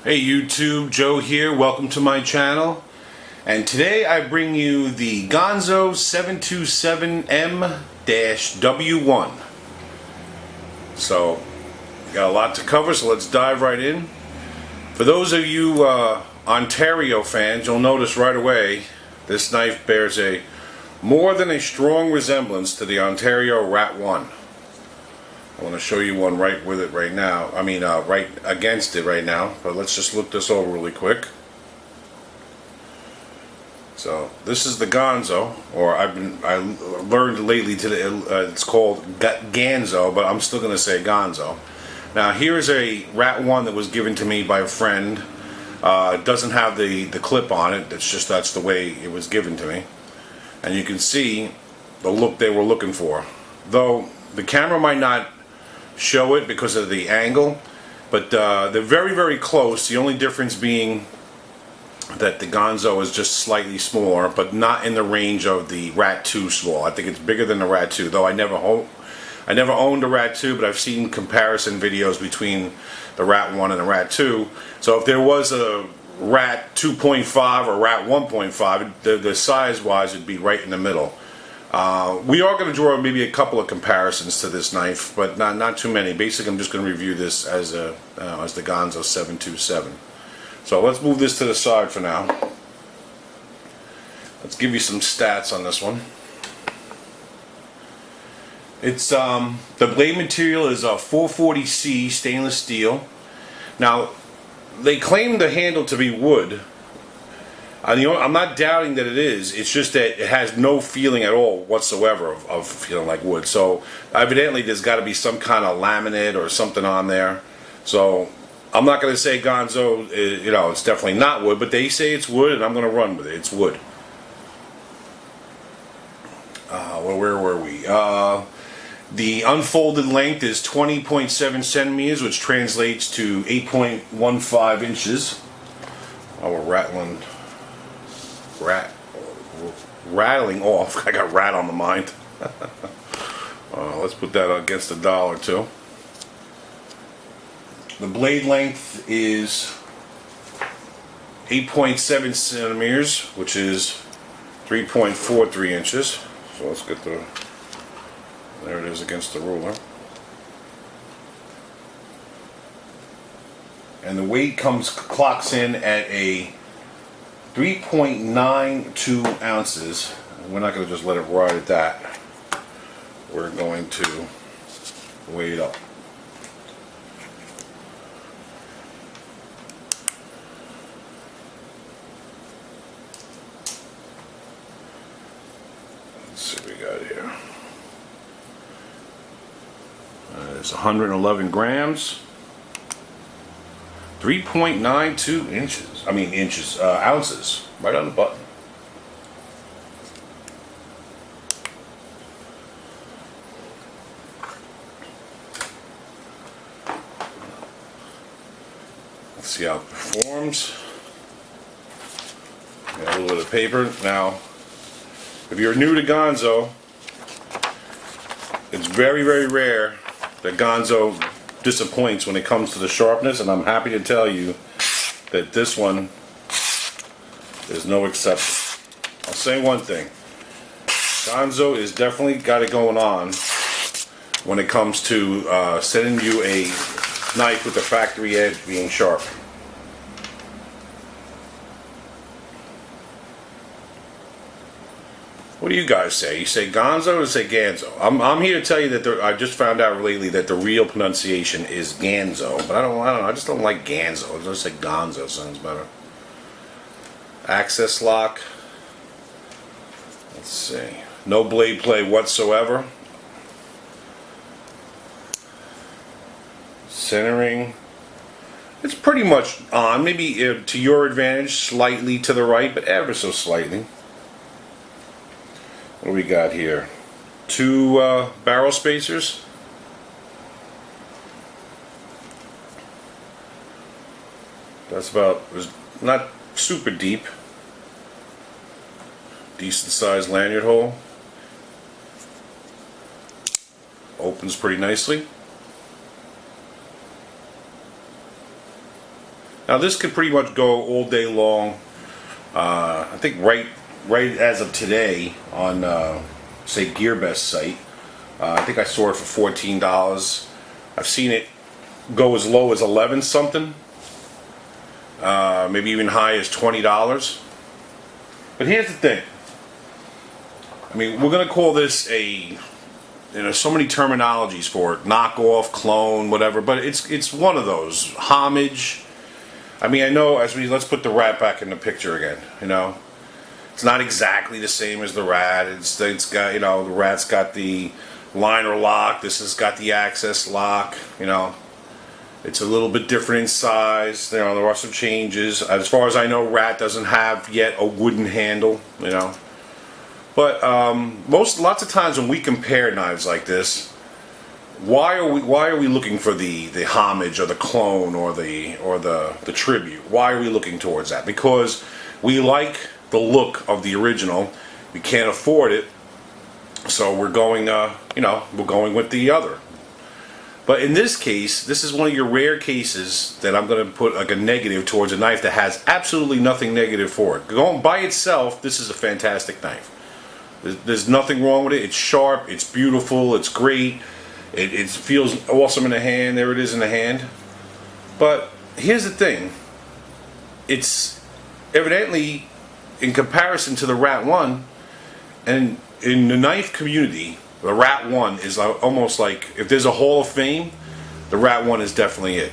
Hey YouTube, Joe here. Welcome to my channel. And today I bring you the Ganzo G727M-W1. So, we got a lot to cover, so let's dive right in. For those of you Ontario fans, you'll notice right away this knife bears a more than a strong resemblance to the Ontario Rat 1. I want to show you one right with it right now. I mean, right against it right now. But let's just look this over really quick. So this is the Ganzo, or I learned lately today it's called Ganzo, but I'm still going to say Ganzo. Now here is a Rat 1 that was given to me by a friend. It doesn't have the clip on it. That's the way it was given to me, and you can see the look they were looking for. Though the camera might not show it because of the angle, but they're very close. The only difference being that the Ganzo is just slightly smaller, but not in the range of the Rat 2 small. I think it's bigger than the Rat 2, though I never owned a Rat 2, but I've seen comparison videos between the Rat 1 and the Rat 2. So if there was a Rat 2.5 or Rat 1.5, the size wise would be right in the middle. We are going to draw maybe a couple of comparisons to this knife, but not too many. Basically, I'm just going to review this as the Ganzo 727. So let's move this to the side for now. Let's give you some stats on this one. It's the blade material is a 440C stainless steel. Now, they claim the handle to be wood. I'm not doubting that it is. It's just that it has no feeling at all whatsoever of feeling like wood. So evidently there's got to be some kind of laminate or something on there. So I'm not going to say Ganzo, it's definitely not wood, but they say it's wood, and I'm going to run with it. It's wood. Well, where were we? The unfolded length is 20.7 centimeters, which translates to 8.15 inches. Oh, we're rattling off. I got rat on the mind. Let's put that against $1 too. The blade length is 8.7 centimeters, which is 3.43 inches. So let's get there it is against the ruler. And the weight clocks in at a 3.92 ounces. We're not going to just let it ride at that. We're going to weigh it up. Let's see what we got here. It's 111 grams. 3.92 inches. I mean ounces. Right on the button. Let's see how it performs. Got a little bit of paper. Now, if you're new to Ganzo, it's very rare that Ganzo disappoints when it comes to the sharpness, and I'm happy to tell you that this one is no exception. I'll say one thing: Ganzo is definitely got it going on when it comes to sending you a knife with the factory edge being sharp. What do you guys say? You say Ganzo or say Ganzo? I'm here to tell you that I just found out lately that the real pronunciation is Ganzo, but I don't know. I just don't like Ganzo. I just say Ganzo sounds better. Access lock. Let's see. No blade play whatsoever. Centering. It's pretty much on. Maybe to your advantage, slightly to the right, but ever so slightly. What do we got here? 2 barrel spacers. That's about, not super deep. Decent sized lanyard hole. Opens pretty nicely. Now this could pretty much go all day long. I think right as of today on say Gearbest site, I think I saw it for $14. I've seen it go as low as 11 something, maybe even high as $20. But here's the thing. I mean, we're gonna call this a, so many terminologies for it: knockoff, clone, whatever. But it's one of those homage. I mean, I know let's put the Rat back in the picture again. It's not exactly the same as the Rat. It's got, the Rat's got the liner lock. This has got the access lock. It's a little bit different in size. There are some changes. As far as I know, Rat doesn't have yet a wooden handle. But lots of times when we compare knives like this, why are we looking for the homage or the clone or the tribute? Why are we looking towards that? Because we like the look of the original. We can't afford it, so we're going we're going with the other. But in this case, this is one of your rare cases that I'm going to put like a negative towards a knife that has absolutely nothing negative for it. Going by itself, this is a fantastic knife. There's nothing wrong with it. It's sharp, it's beautiful, it's great. It feels awesome in the hand. There it is in the hand. But here's the thing. It's evidently, in comparison to the Rat 1, and in the knife community, the Rat 1 is almost like, if there's a Hall of Fame, the Rat 1 is definitely it.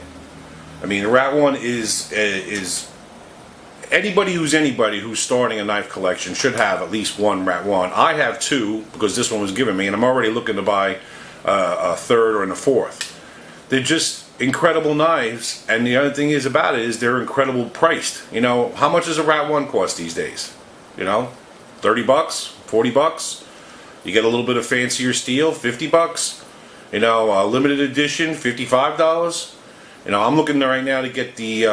I mean, the Rat 1 is anybody who's starting a knife collection should have at least one Rat 1. I have two, because this one was given me, and I'm already looking to buy a third or a fourth. They're just incredible knives, and the other thing is about it is they're incredible priced. How much does a Rat 1 cost these days? $30, $40. You get a little bit of fancier steel, $50. Limited edition, $55. I'm looking right now to get the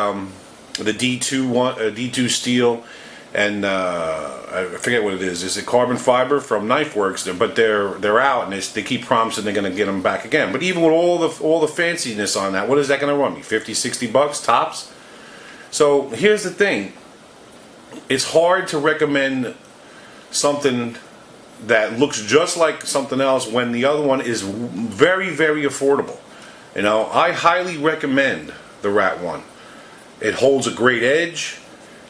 D2 steel, and I forget what it is. Is it carbon fiber from Knife Works? But they're out, and they keep promising they're going to get them back again. But even with all the fanciness on that, what is that going to run me? $50-$60 tops. So here's the thing. It's hard to recommend something that looks just like something else when the other one is very, very affordable. I highly recommend the Rat 1. It holds a great edge.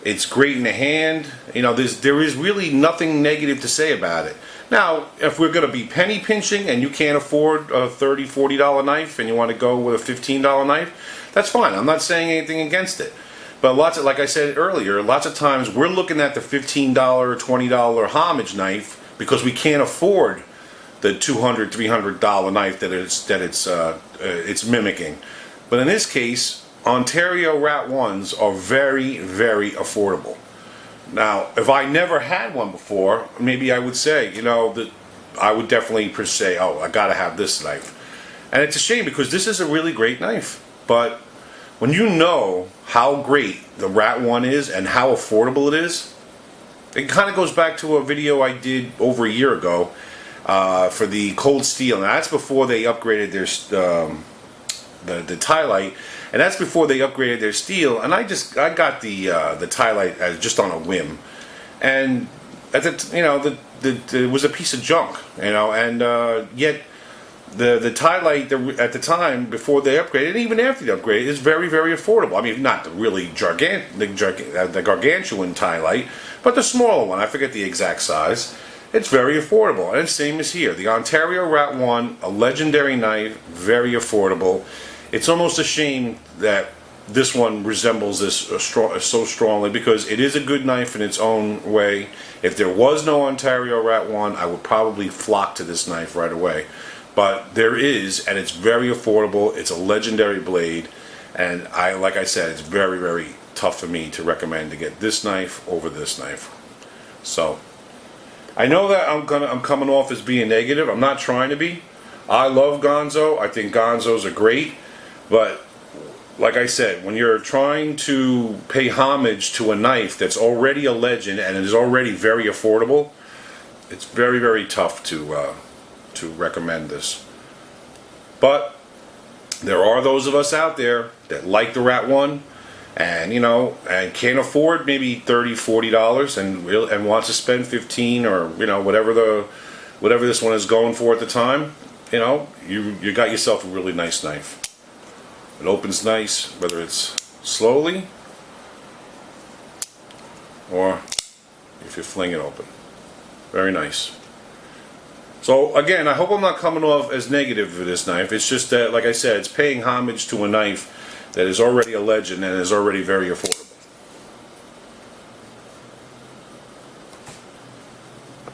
It's great in the hand. There is really nothing negative to say about it. Now, if we're going to be penny pinching and you can't afford a $30, $40 knife and you want to go with a $15 knife, that's fine. I'm not saying anything against it. But like I said earlier, lots of times we're looking at the $15, $20 homage knife because we can't afford the $200, $300 knife that it's mimicking. But in this case, Ontario Rat 1s are very, very affordable. Now, if I never had one before, maybe I would say, that I would definitely per se, oh, I gotta have this knife. And it's a shame because this is a really great knife. But when you know how great the Rat 1 is and how affordable it is, it kind of goes back to a video I did over a year ago for the cold steel. Now that's before they upgraded the Ti-Lite, and that's before they upgraded their steel. And I got the Ti-Lite as just on a whim, and at it was a piece of junk, and yet the Ti-Lite at the time before they upgraded, and even after they upgraded, is very, very affordable. I mean, not the really the gargantuan Ti-Lite, but the smaller one. I forget the exact size. It's very affordable, and same as here. The Ontario Rat 1, a legendary knife, very affordable. It's almost a shame that this one resembles this so strongly, because it is a good knife in its own way. If there was no Ontario Rat 1, I would probably flock to this knife right away. But there is, and it's very affordable. It's a legendary blade, and like I said, it's very, very tough for me to recommend to get this knife over this knife. So I know that I'm coming off as being negative. I'm not trying to be. I love Ganzo. I think Ganzos are great, but like I said, when you're trying to pay homage to a knife that's already a legend and is already very affordable, it's very, very tough to recommend this. But there are those of us out there that like the Rat 1, and and can't afford maybe $30, $40 and wants to spend 15 or whatever this one is going for at the time, you got yourself a really nice knife. It opens nice, whether it's slowly or if you fling it open. Very nice. So again, I hope I'm not coming off as negative for this knife. It's just that, like I said, it's paying homage to a knife that is already a legend and is already very affordable.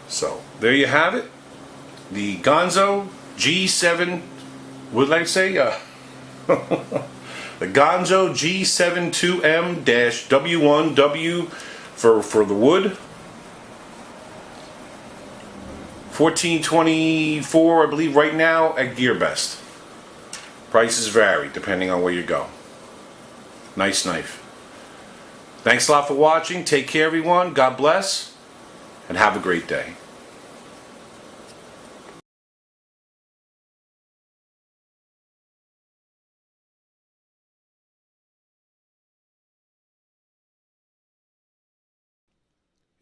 So there you have it. The Ganzo G7, what did I say? The Ganzo G727M-W1 for the wood. 1424, I believe, right now at Gearbest. Prices vary depending on where you go. Nice knife. Thanks a lot for watching. Take care, everyone. God bless, and have a great day.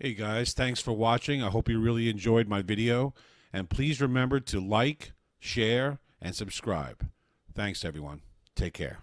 Hey guys, thanks for watching. I hope you really enjoyed my video. And please remember to like, share, and subscribe. Thanks everyone. Take care.